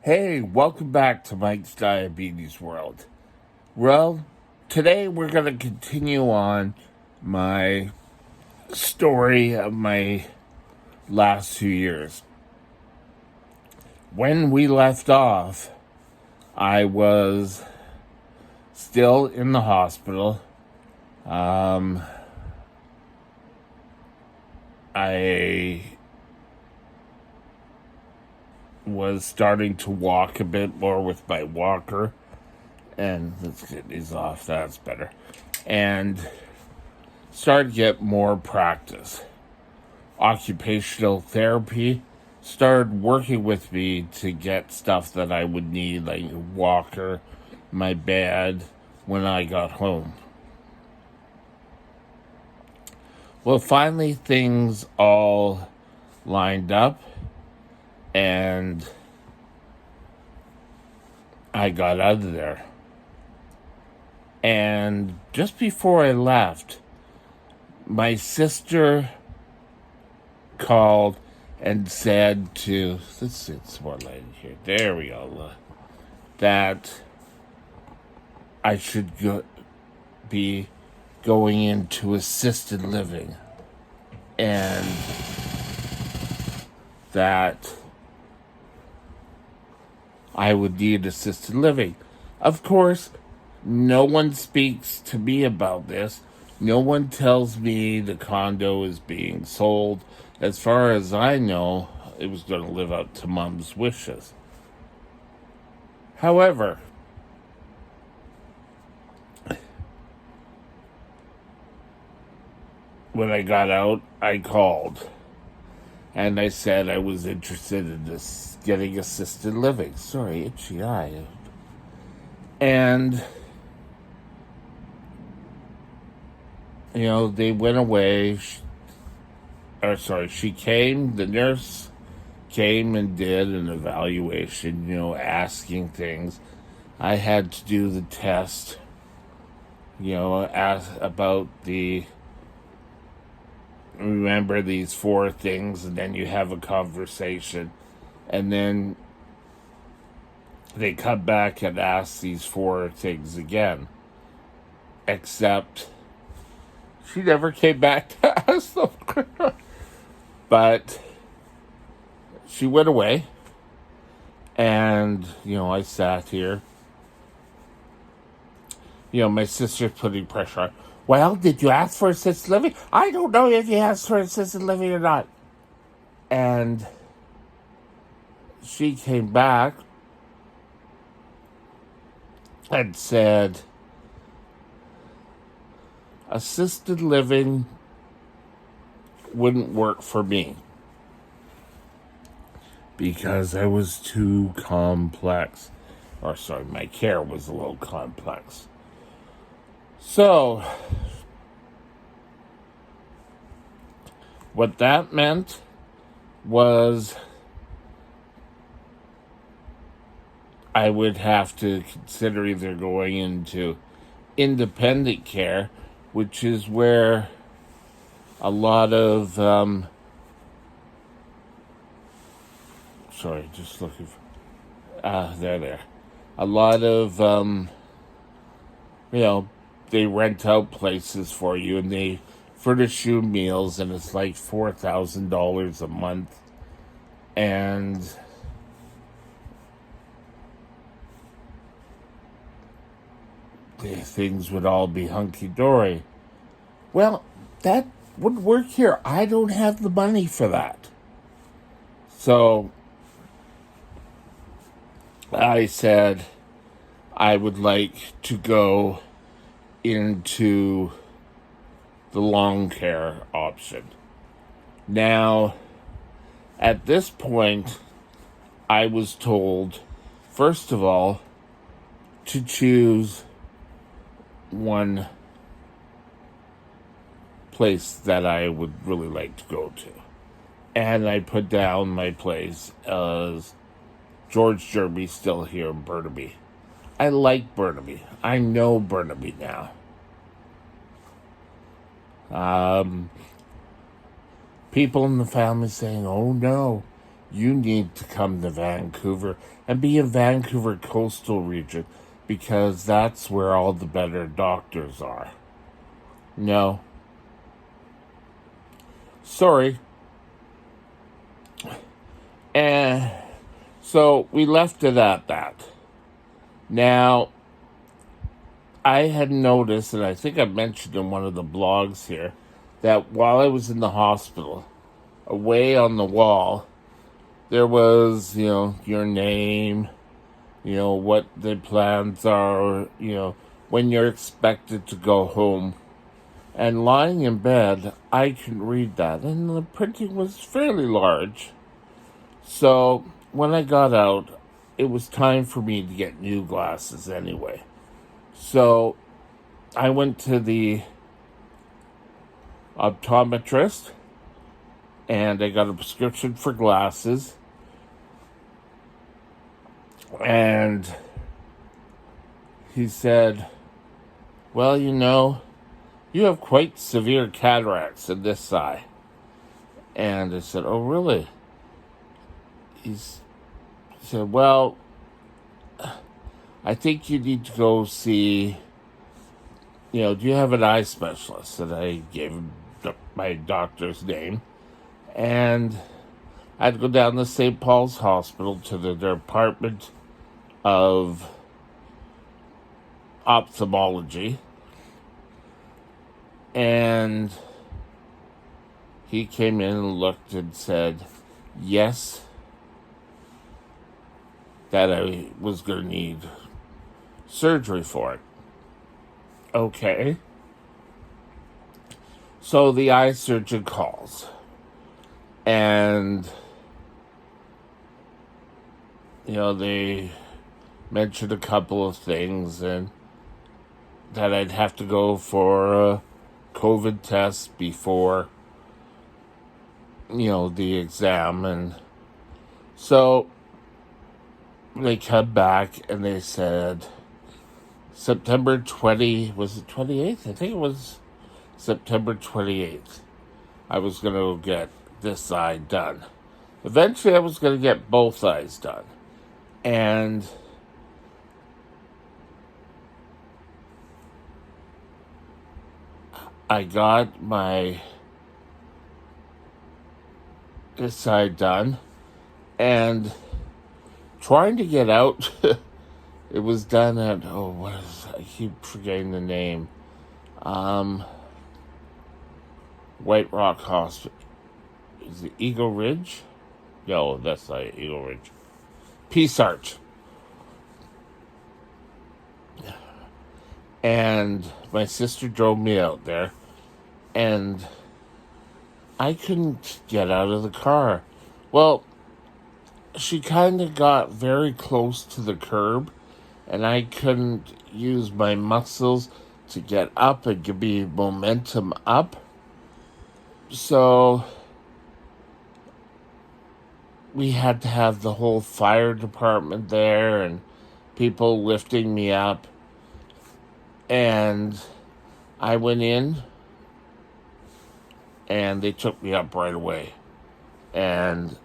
Hey, welcome back to Mike's Diabetes World. Well, today we're going to continue on my story of my last 2 years. When we left off, I was still in the hospital. I was starting to walk a bit more with my walker. And let's get these off, that's better. And started to get more practice. Occupational therapy started working with me to get stuff that I would need, like a walker, my bed, when I got home. Well, finally things all lined up and I got out of there. And just before I left, my sister called and said to, let's see, it's more light here. There we go. That I should be going into assisted living. And that I would need assisted living. Of course, no one speaks to me about this. No one tells me the condo is being sold. As far as I know, it was going to live up to Mom's wishes. However, when I got out, I called. And I said I was interested in this getting assisted living. Sorry, itchy eye. And they went away. She came, the nurse came and did an evaluation, asking things. I had to do the test, ask about remember these 4 things, and then you have a conversation. And then they come back and ask these 4 things again. Except she never came back to ask them. But she went away. And, I sat here. My sister's putting pressure on. Well, did you ask for assisted living? I don't know if you asked for assisted living or not. And she came back and said, assisted living wouldn't work for me because I was too complex. My care was a little complex. So, what that meant was I would have to consider either going into independent care, which is where a lot of, just looking for, there. A lot of, they rent out places for you and they furnish you meals, and it's like $4,000 a month. And things would all be hunky-dory. Well, that wouldn't work here. I don't have the money for that. So I said I would like to go into the long care option. Now, at this point, I was told, first of all, to choose one place that I would really like to go to. And I put down my place as George Derby, still here in Burnaby. I like Burnaby. I know Burnaby now. People in the family saying, oh no, you need to come to Vancouver and be in Vancouver coastal region because that's where all the better doctors are. No. Sorry. And so we left it at that. Now, I had noticed, and I think I mentioned in one of the blogs here, that while I was in the hospital, away on the wall, there was, your name, what the plans are, when you're expected to go home. And lying in bed, I could read that, and the printing was fairly large. So when I got out, it was time for me to get new glasses anyway. So I went to the optometrist and I got a prescription for glasses. And he said, well, you have quite severe cataracts in this eye. And I said, oh, really? He said, well, I think you need to go see, do you have an eye specialist? And I gave him my doctor's name. And I'd go down to St. Paul's Hospital to the Department of Ophthalmology. And he came in and looked and said, yes, that I was going to need surgery for it. Okay. So the eye surgeon calls. And, they mentioned a couple of things and that I'd have to go for a COVID test before, the exam. And so they come back and they said September 20, was it 28th? I think it was September 28th. I was going to get this eye done. Eventually I was going to get both eyes done. And I got this side done, and trying to get out, it was done at, I keep forgetting the name, White Rock Hospital. Is it Eagle Ridge? No, that's not Eagle Ridge. Peace Arch. And my sister drove me out there, and I couldn't get out of the car. Well, she kind of got very close to the curb, and I couldn't use my muscles to get up and give me momentum up. So we had to have the whole fire department there and people lifting me up. And I went in and they took me up right away. And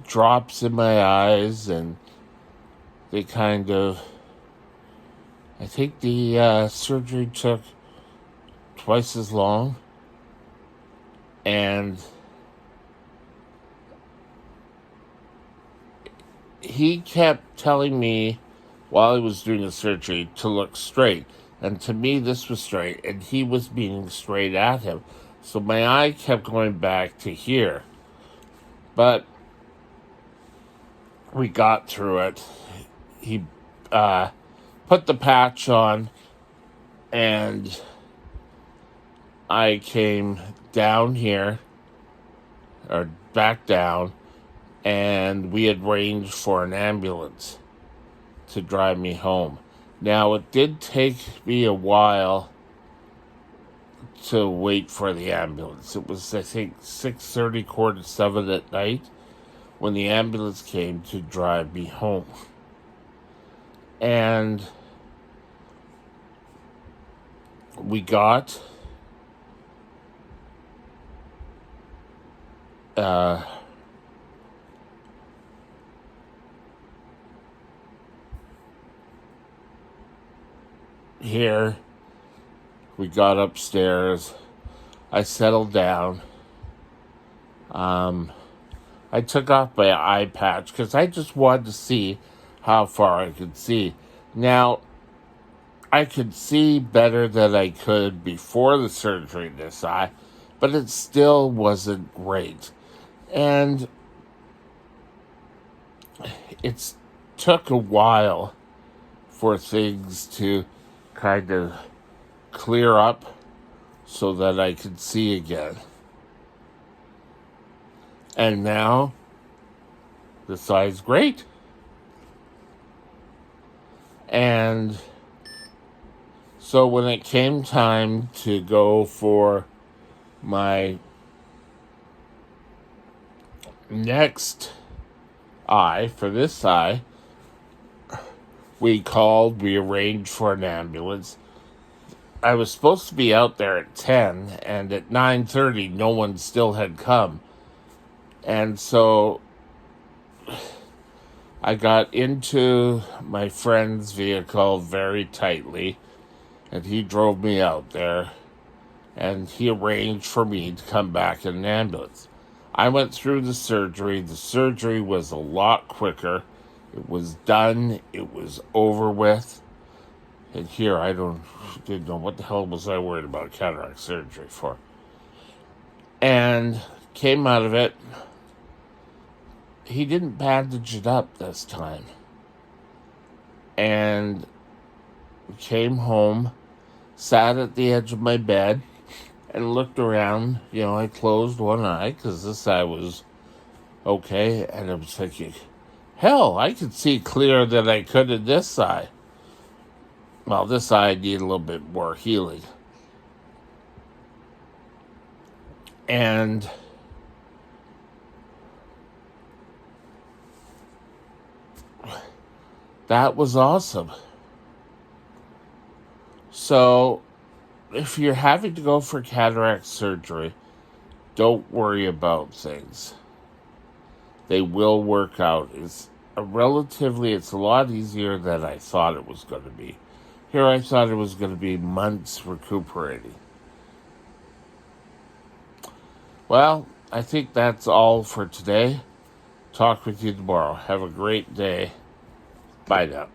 drops in my eyes, and they kind of, I think the surgery took twice as long. And he kept telling me while he was doing the surgery to look straight. And to me, this was straight, and he was being straight at him. So my eye kept going back to here. But we got through it. He put the patch on, and I came down here, or back down, and we had arranged for an ambulance to drive me home. Now, it did take me a while to wait for the ambulance. It was, I think, 6:30, 6:45 at night when the ambulance came to drive me home. And we got uh, here we got upstairs. I settled down. I took off my eye patch because I just wanted to see how far I could see. Now, I could see better than I could before the surgery in this eye, but it still wasn't great. And it took a while for things to kind of clear up so that I could see again. And now, this eye's great. And so when it came time to go for my next eye, for this eye, we arranged for an ambulance. I was supposed to be out there at 10, and at 9:30, no one still had come. And so I got into my friend's vehicle very tightly, and he drove me out there, and he arranged for me to come back in an ambulance. I went through the surgery. The surgery was a lot quicker. It was done. It was over with. And here, didn't know what the hell was I worried about cataract surgery for. And came out of it. He didn't bandage it up this time. And came home, sat at the edge of my bed, and looked around. I closed one eye because this eye was okay. And I was thinking, hell, I could see clearer than I could in this eye. Well, this eye needed a little bit more healing. And that was awesome. So, if you're having to go for cataract surgery, don't worry about things. They will work out. It's a lot easier than I thought it was going to be. Here I thought it was going to be months recuperating. Well, I think that's all for today. Talk with you tomorrow. Have a great day. Bye now.